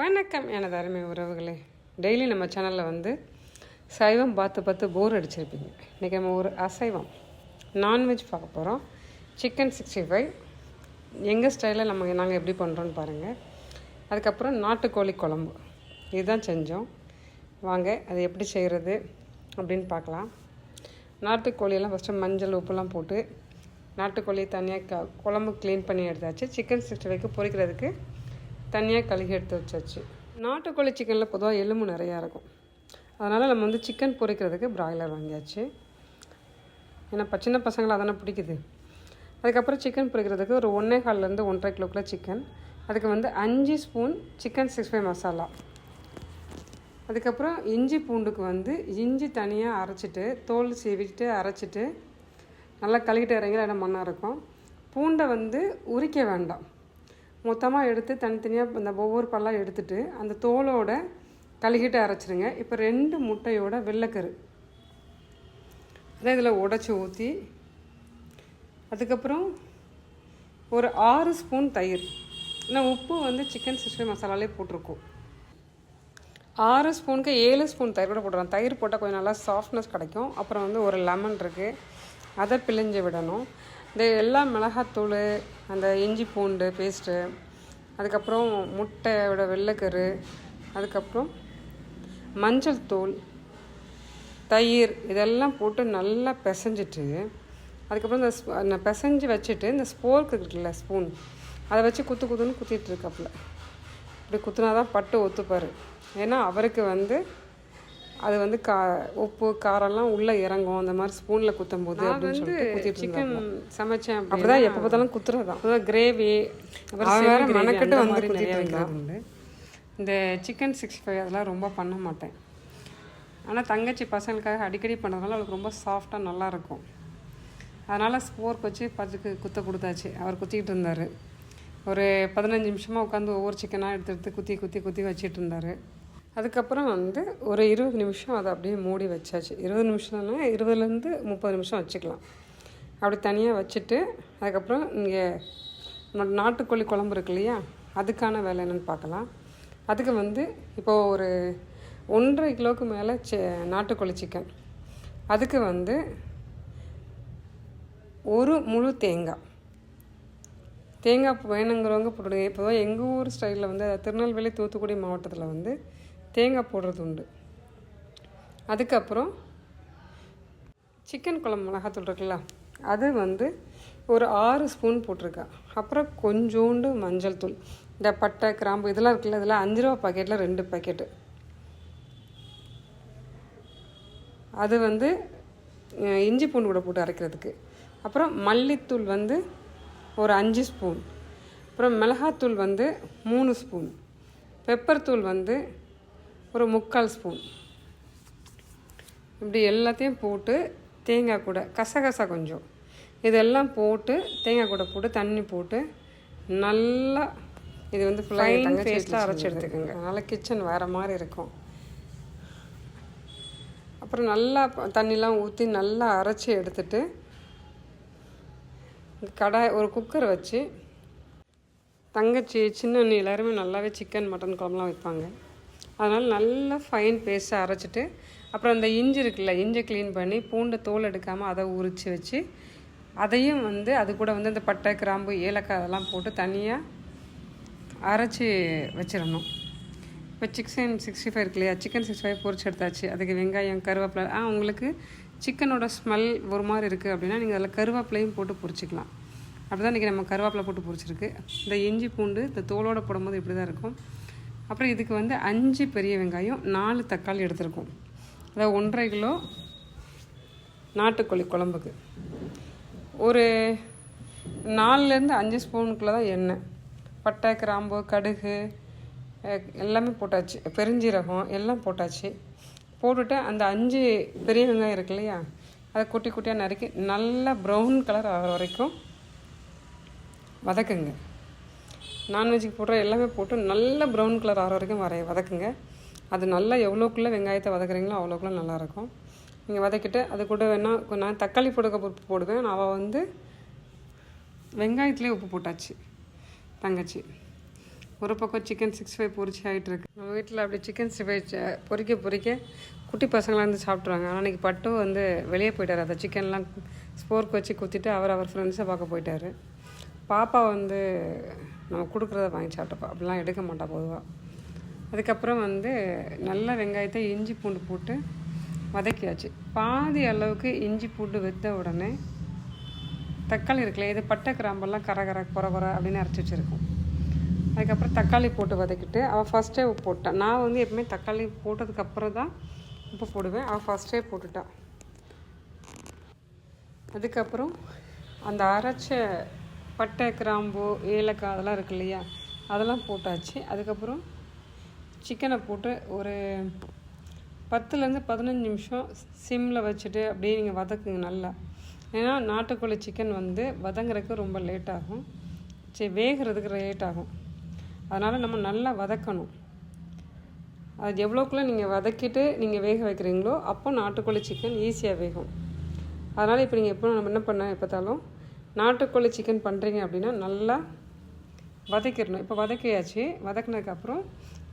வணக்கம் எனது அருமை உறவுகளே. டெய்லி நம்ம சேனலில் வந்து சைவம் பார்த்து போர் அடிச்சிருப்பீங்க. இன்றைக்கி நம்ம ஒரு அசைவம் நான்வெஜ் பார்க்க போகிறோம். சிக்கன் 65 எங்கள் ஸ்டைலில் நாங்கள் எப்படி பண்ணுறோன்னு பாருங்கள். அதுக்கப்புறம் நாட்டுக்கோழி குழம்பு இதுதான் செஞ்சோம். வாங்க அது எப்படி செய்கிறது அப்படின்னு பார்க்கலாம். நாட்டுக்கோழியெல்லாம் ஃபஸ்ட்டு மஞ்சள் உப்புலாம் போட்டு நாட்டுக்கோழி தனியாக குழம்பு க்ளீன் பண்ணி எடுத்தாச்சு. சிக்கன் 65க்கு பொரிக்கிறதுக்கு தனியாக கழுகி எடுத்து வச்சாச்சு. நாட்டுக்கோழி சிக்கனில் பொதுவாக எலும்பு நிறையா இருக்கும். அதனால் நம்ம வந்து சிக்கன் பொரிக்கிறதுக்கு பிராய்லர் வாங்கியாச்சு. ஏன்னா சின்ன பசங்களை அதானே பிடிக்குது. அதுக்கப்புறம் சிக்கன் பொரிக்கிறதுக்கு ஒரு 1.25 1.5 கிலோக்குள்ள சிக்கன். அதுக்கு வந்து 5 ஸ்பூன் சிக்கன் 65 மசாலா. அதுக்கப்புறம் இஞ்சி பூண்டுக்கு வந்து இஞ்சி தனியாக அரைச்சிட்டு தோல் சீவிட்டு அரைச்சிட்டு நல்லா கழுவிட்டு இறங்கி இடம் மண்ணாக இருக்கும். பூண்டை வந்து உரிக்க வேண்டாம், மொத்தமாக எடுத்து தனித்தனியாக அந்த ஒவ்வொரு பல்லாம் எடுத்துகிட்டு அந்த தோலோட கழுகிட்டு அரைச்சிருங்க. இப்போ 2 முட்டையோட வெள்ளைக்கரு அதை இதில் உடச்சி ஊற்றி, அதுக்கப்புறம் ஒரு 6 ஸ்பூன் தயிர். ஏன்னா உப்பு வந்து சிக்கன் 65 மசாலாலே போட்டிருக்கோம். 6 ஸ்பூனுக்கு 7 ஸ்பூன் தயிர் கூட போட்டுருவோம். தயிர் போட்டால் கொஞ்சம் நல்லா சாஃப்ட்னஸ் கிடைக்கும். அப்புறம் வந்து ஒரு லெமன் இருக்குது, அதை பிழிஞ்சு விடணும். இந்த எல்லா மிளகாத்தூள், அந்த இஞ்சி பூண்டு பேஸ்ட்டு, அதுக்கப்புறம் முட்டையோட வெள்ளைக்கரு, அதுக்கப்புறம் மஞ்சள் தூள், தயிர் இதெல்லாம் போட்டு நல்லா பிசைஞ்சிட்டு, அதுக்கப்புறம் இந்த பிசைஞ்சு வச்சுட்டு இந்த ஸ்போர்க்கு இருக்குல்ல ஸ்பூன், அதை வச்சு குத்துன்னு குத்திட்டு இருக்காப்புல. இப்படி குத்துனா தான் பட்டு ஒத்துப்பார். ஏன்னா அவருக்கு வந்து அது வந்து உப்பு காரம்லாம் உள்ளே இறங்கும் அந்த மாதிரி ஸ்பூனில் குத்தும் போது அப்படின்னு சொல்லிட்டு குத்திட்டு சிக்கன் சமைச்சேன். அப்படிதான் எப்போ பார்த்தாலும் குத்துறதான். அதான் கிரேவி வேறு மெனக்கட்டு வந்து குத்திட்டு வைக்கிறது உண்டு. இந்த சிக்கன் 65 அதெல்லாம் ரொம்ப பண்ண மாட்டேன். ஆனால் தங்கச்சி பசங்களுக்காக அடிக்கடி பண்ணுறதுனால அவளுக்கு ரொம்ப சாஃப்டாக நல்லாயிருக்கும். அதனால் ஸ்போர்க் வச்சு பதுக்கு குத்த கொடுத்தாச்சு. அவர் குத்திக்கிட்டு இருந்தார். ஒரு 15 நிமிஷமாக உட்காந்து ஒவ்வொரு சிக்கனாக எடுத்து குத்தி வச்சிட்டு இருந்தார். அதுக்கப்புறம் வந்து ஒரு 20 நிமிஷம் அதை அப்படியே மூடி வச்சாச்சு. 20 நிமிஷம்னா 20லேருந்து 30 நிமிஷம் வச்சுக்கலாம். அப்படி தனியாக வச்சுட்டு, அதுக்கப்புறம் இங்கே நாட்டுக்கோழி குழம்பு இருக்கு இல்லையா, அதுக்கான வேலை என்னென்னு பார்க்கலாம். அதுக்கு வந்து இப்போது ஒரு 1.5 கிலோவுக்கு மேலே நாட்டுக்கோழி சிக்கன். அதுக்கு வந்து ஒரு முழு தேங்காய் வேணுங்கிறவங்க போட்டுடுங்க. இப்போ எங்கள் ஊர் ஸ்டைலில் வந்து திருநெல்வேலி தூத்துக்குடி மாவட்டத்தில் வந்து தேங்காய் போடுறது உண்டு. அதுக்கப்புறம் சிக்கன் குழம்பு மிளகாத்தூள் இருக்குல்ல, அது வந்து ஒரு 6 ஸ்பூன் போட்டிருக்கா. அப்புறம் கொஞ்சோண்டு மஞ்சள் தூள், இந்த பட்டை கிராம்பு இதெல்லாம் இருக்குல்ல, இதில் 5 ரூபா பாக்கெட்டில் 2 பாக்கெட்டு. அது வந்து இஞ்சி பூண்டு கூட போட்டு அரைக்கிறதுக்கு. அப்புறம் மல்லித்தூள் வந்து ஒரு 5 ஸ்பூன். அப்புறம் மிளகாத்தூள் வந்து 3 ஸ்பூன். பெப்பர் தூள் வந்து ஒரு 3/4 ஸ்பூன். இப்படி எல்லாத்தையும் போட்டு தேங்காய் கூட கசகசா கொஞ்சம் இதெல்லாம் போட்டு தேங்காய் கூட போட்டு தண்ணி போட்டு நல்லா இது வந்து ஃபைன் பேஸ்ட்டாக அரைச்சி எடுத்துக்கோங்க. அதனால் கிச்சன் வேறு மாதிரி இருக்கும். அப்புறம் நல்லா தண்ணிலாம் ஊற்றி நல்லா அரைச்சி எடுத்துட்டு ஒரு குக்கர் வச்சு, தங்கச்சி சின்ன அண்ணி எல்லாருமே நல்லாவே சிக்கன் மட்டன் குழம்புலாம் வைப்பாங்க. அதனால் நல்லா ஃபைன் பேஸ்ட்டாக அரைச்சிட்டு, அப்புறம் அந்த இஞ்சி இருக்குல்ல, இஞ்சி க்ளீன் பண்ணி பூண்டு தோல் எடுக்காமல் அதை உரித்து வச்சு, அதையும் வந்து அது கூட வந்து அந்த பட்டை கிராம்பு ஏலக்காய் அதெல்லாம் போட்டு தனியாக அரைச்சி வச்சிடணும். இப்போ சிக்கன் 65 இருக்கு இல்லையா, சிக்கன் 65 பொரிச்சு எடுத்தாச்சு. அதுக்கு வெங்காயம் கருவேப்பிலை, உங்களுக்கு சிக்கனோட ஸ்மெல் ஒரு மாதிரி இருக்குது அப்படின்னா நீங்கள் அதில் கருவேப்பிலையும் போட்டு பொரிச்சிக்கலாம். அப்படி தான் இன்றைக்கி நம்ம கருவேப்பிலை போட்டு பொரிச்சிருக்கு. இந்த இஞ்சி பூண்டு இந்த தோலோடு போடும்போது இப்படி தான் இருக்கும். அப்புறம் இதுக்கு வந்து 5 பெரிய வெங்காயம், 4 தக்காளி எடுத்துருக்கோம். அதாவது 1.5 கிலோ நாட்டுக்கோழி குழம்புக்கு. ஒரு 4லேருந்து 5 ஸ்பூனுக்குள்ளே தான் எண்ணெய், பட்டை கிராம்பு கடுகு எல்லாமே போட்டாச்சு, பெருஞ்சீரகம் எல்லாம் போட்டாச்சு. போட்டுட்டு அந்த 5 பெரிய வெங்காயம் இருக்கு இல்லையா, அதை குட்டியாக நறுக்கி நல்லா ப்ரௌன் கலர் ஆகிற வரைக்கும் வதக்குங்க. நான்வெஜ்ஜுக்கு போடுற எல்லாமே போட்டு நல்லா ப்ரௌன் கலர் ஆகிற வரைக்கும் வதக்குங்க. அது நல்லா எவ்வளோக்குள்ளே வெங்காயத்தை வதக்குறீங்களோ அவ்வளோக்குள்ளே நல்லாயிருக்கும். நீங்கள் வதக்கிட்டு அது கூட வேணால் நான் தக்காளி உப்பு போடுவேன். அவள் வந்து வெங்காயத்துலேயே உப்பு போட்டாச்சு தங்கச்சி. ஒரு பக்கம் சிக்கன் 65 பொரிச்சு ஆகிட்டுருக்கு. நம்ம வீட்டில் அப்படி சிக்கன் 65 பொரிக்க குட்டி பசங்களாம் வந்து சாப்பிட்ருவாங்க. ஆனால் அன்றைக்கி பட்டு வந்து வெளியே போயிட்டார். அதை சிக்கன்லாம் ஸ்போர்க் வச்சு குத்திட்டு அவர் ஃப்ரெண்ட்ஸை பார்க்க போயிட்டார். பாப்பா வந்து நம்ம கொடுக்குறத வாங்கி சாப்பிட்டப்பா, அப்படிலாம் எடுக்க மாட்டா பொதுவாக. அதுக்கப்புறம் வந்து நல்ல வெங்காயத்தை இஞ்சி பூண்டு போட்டு வதக்கியாச்சு. பாதி அளவுக்கு இஞ்சி பூண்டு வெந்த உடனே தக்காளி இருக்குல்ல, இது பட்டை கிராம்பெல்லாம் குறை அப்படின்னு அரைச்சி வச்சுருக்கோம். அதுக்கப்புறம் தக்காளி போட்டு வதக்கிட்டு அவள் ஃபஸ்ட்டே உப்பு போட்டான். நான் வந்து எப்பவுமே தக்காளி போட்டதுக்கப்புறம் தான் உப்பு போடுவேன். அவள் ஃபஸ்ட்டே போட்டுட்டான். அதுக்கப்புறம் அந்த அரைச்ச பட்டை கிராம்பு ஏலக்காய் அதெல்லாம் இருக்கு இல்லையா, அதெல்லாம் போட்டாச்சு. அதுக்கப்புறம் சிக்கனை போட்டு ஒரு 10லேருந்து 15 நிமிஷம் சிம்மில் வச்சுட்டு அப்படியே நீங்கள் வதக்குங்க நல்லா. ஏன்னா நாட்டுக்கோழி சிக்கன் வந்து வதங்குறதுக்கு ரொம்ப லேட் ஆகும், வேகிறதுக்கு லேட் ஆகும். அதனால் நம்ம நல்லா வதக்கணும். அது எவ்வளோக்குள்ளே நீங்கள் வதக்கிட்டு நீங்கள் வேக வைக்கிறீங்களோ அப்போ நாட்டுக்கோழி சிக்கன் ஈஸியாக வேகும். அதனால் இப்போ நீங்கள் நம்ம என்ன பண்ண பார்த்தாலும் நாட்டுக்கோழி சிக்கன் பண்ணுறீங்க அப்படின்னா நல்லா வதக்கிடணும். இப்போ வதக்கியாச்சு. வதக்கினதுக்கப்புறம்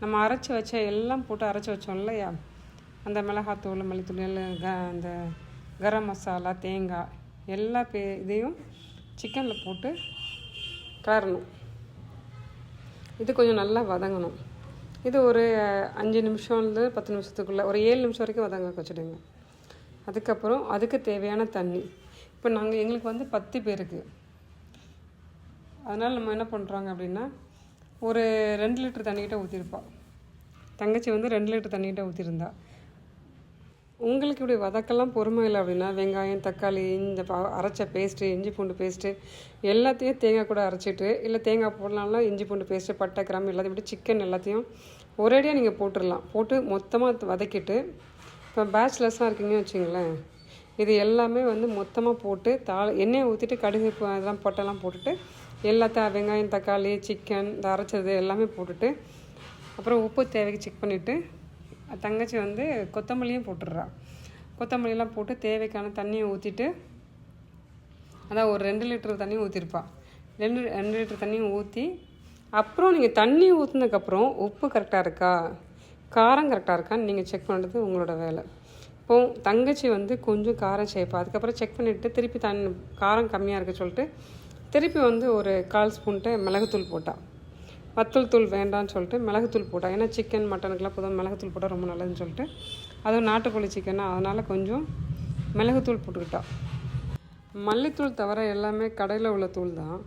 நம்ம அரைச்சி வச்ச எல்லாம் போட்டு அரைச்சி வச்சோம் இல்லையா, அந்த மிளகாத்தூள் மல்லித்தூள் எல்லாம் அந்த கரம் மசாலா தேங்காய் எல்லா இதையும் சிக்கனில் போட்டு கலரணும். இது கொஞ்சம் நல்லா வதங்கணும். இது ஒரு 5 நிமிஷம்லேருந்து 10 நிமிஷத்துக்குள்ளே ஒரு 7 நிமிஷம் வரைக்கும் வதங்க வச்சுடுங்க. அதுக்கப்புறம் அதுக்கு தேவையான தண்ணி. இப்போ எங்களுக்கு வந்து 10 பேருக்கு, அதனால் நம்ம என்ன பண்ணுறாங்க அப்படின்னா ஒரு 2 லிட்டர் தண்ணிக்கிட்ட ஊற்றிருப்பாள். தங்கச்சி வந்து 2 லிட்டர் தண்ணிக்கிட்ட ஊற்றிருந்தா. உங்களுக்கு இப்படி வதக்கெல்லாம் பொறுமை இல்லை அப்படின்னா வெங்காயம் தக்காளி இந்த அரைச்ச பேஸ்ட்டு இஞ்சி பூண்டு பேஸ்ட்டு எல்லாத்தையும் தேங்காய் கூட அரைச்சிட்டு, இல்லை தேங்காய் போடலாம்னா இஞ்சி பூண்டு பேஸ்ட்டு பட்டை கிராம்பு எல்லாத்தையும் விட்டு சிக்கன் எல்லாத்தையும் ஒரேடியாக நீங்கள் போட்டுடலாம். போட்டு மொத்தமாக வதக்கிட்டு, இப்போ பேச்சுலர்ஸ்லாம் இருக்கீங்கன்னு வச்சுங்களேன், இது எல்லாமே வந்து மொத்தமாக போட்டு எண்ணெயை ஊற்றிட்டு கடுகு அதெல்லாம் பொட்டெல்லாம் போட்டுட்டு எல்லாத்தையும் வெங்காயம் தக்காளி சிக்கன் இந்த அரைச்சது எல்லாமே போட்டுட்டு அப்புறம் உப்பு தேவைக்கு செக் பண்ணிவிட்டு தங்கச்சி வந்து கொத்தமல்லியும் போட்டுடுறா. கொத்தமல்லியெல்லாம் போட்டு தேவைக்கான தண்ணியை ஊற்றிட்டு, அதான் ஒரு 2 லிட்டர் தண்ணியும் ஊற்றிருப்பாள். 2 லிட்டர் தண்ணியும் ஊற்றி அப்புறம் நீங்கள் தண்ணி ஊற்றினதுக்கப்புறம் உப்பு கரெக்டாக இருக்கா காரம் கரெக்டாக இருக்கான்னு நீங்கள் செக் பண்ணுறது உங்களோட வேலை. இப்போது தங்கச்சி வந்து கொஞ்சம் காரம் சேர்ப்பா. அதுக்கப்புறம் செக் பண்ணிவிட்டு திருப்பி காரம் கம்மியாக இருக்க சொல்லிட்டு திருப்பி வந்து ஒரு 1/4 ஸ்பூன்ட்டு மிளகுத்தூள் போட்டாள். வத்தல் தூள் வேண்டான்னு சொல்லிட்டு மிளகுத்தூள் போட்டால், ஏன்னா சிக்கன் மட்டனுக்கெலாம் பொதுவாக மிளகுத்தூள் போட்டால் ரொம்ப நல்லதுன்னு சொல்லிட்டு, அதுவும் நாட்டுக்கோழி சிக்கன் அதனால் கொஞ்சம் மிளகுத்தூள் போட்டுக்கிட்டா. மல்லித்தூள் தவிர எல்லாமே கடையில் உள்ள தூள் தான்.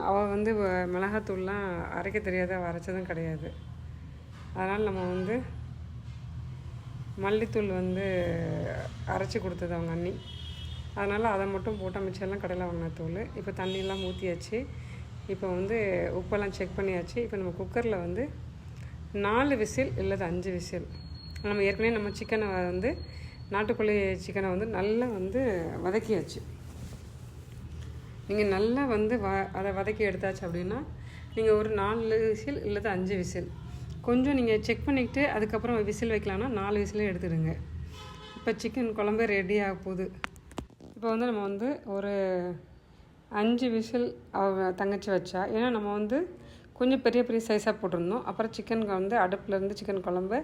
அவள் வந்து மிளகாத்தூள்லாம் அரைக்க தெரியாது, அவள் அரைச்சதும் கிடையாது. அதனால் நம்ம வந்து மல்லித்தூள் வந்து அரைச்சி கொடுத்தது அவங்க அண்ணி. அதனால் அதை மட்டும் போட்டால் மிச்சம்லாம் கடையில் வாங்கின தூள். இப்போ தண்ணியெல்லாம் ஊற்றியாச்சு. இப்போ வந்து உப்பெல்லாம் செக் பண்ணியாச்சு. இப்போ நம்ம குக்கரில் வந்து 4 விசில் இல்லது 5 விசில். நம்ம ஏற்கனவே நம்ம சிக்கனை வந்து நாட்டுக்கோழி சிக்கனை வந்து நல்லா வந்து வதக்கியாச்சு. நீங்கள் நல்லா வந்து அதை வதக்கி எடுத்தாச்சு அப்படின்னா நீங்கள் ஒரு 4 விசில் இல்லது 5 விசில் கொஞ்சம் நீங்கள் செக் பண்ணிக்கிட்டு அதுக்கப்புறம் விசில் வைக்கலான்னா 4 விசிலே எடுத்துடுங்க. இப்போ சிக்கன் குழம்பு ரெடி ஆக போகுது. இப்போ வந்து நம்ம வந்து ஒரு 5 விசில் தங்கச்சி வச்சா, ஏன்னா நம்ம வந்து கொஞ்சம் பெரிய பெரிய சைஸாக போட்டிருந்தோம். அப்புறம் சிக்கன் வந்து அடுப்புலேருந்து சிக்கன் குழம்பு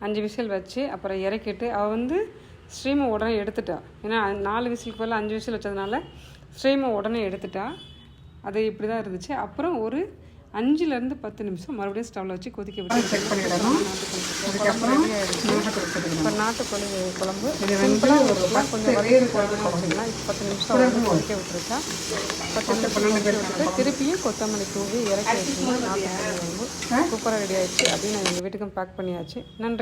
5 விசில் வச்சு அப்புறம் இறக்கிட்டு அவள் வந்து ஸ்ட்ரீமை உடனே எடுத்துட்டா. ஏன்னா 4 விசிலுக்கு பதில் 5 விசில் வச்சதுனால ஸ்ட்ரீமை உடனே எடுத்துட்டா. அது இப்படி தான் இருந்துச்சு. அப்புறம் ஒரு 5லேருந்து 10 நிமிஷம் மறுபடியும் ஸ்டவ்வில் வச்சு கொதிக்க விட்டு செக் பண்ணிடணும். அதுக்கப்புறம் இப்போ நாட்டுக்கோழி குழம்பு இது வந்து கொஞ்சம் வரையிற குழம்பு வச்சிங்கன்னா 10 நிமிஷம் கொதிக்க விட்டுருக்கா. 10-12 பேர் விட்டுட்டு திருப்பியும் கொத்தமல்லி தூவி இறக்கி வச்சுன்னா நாட்டுக்கோழி குழம்பு சூப்பராக ரெடி ஆகிடுச்சு. அப்படின்னு நான் எங்கள் வீட்டுக்கும் பேக் பண்ணியாச்சு. நன்றி.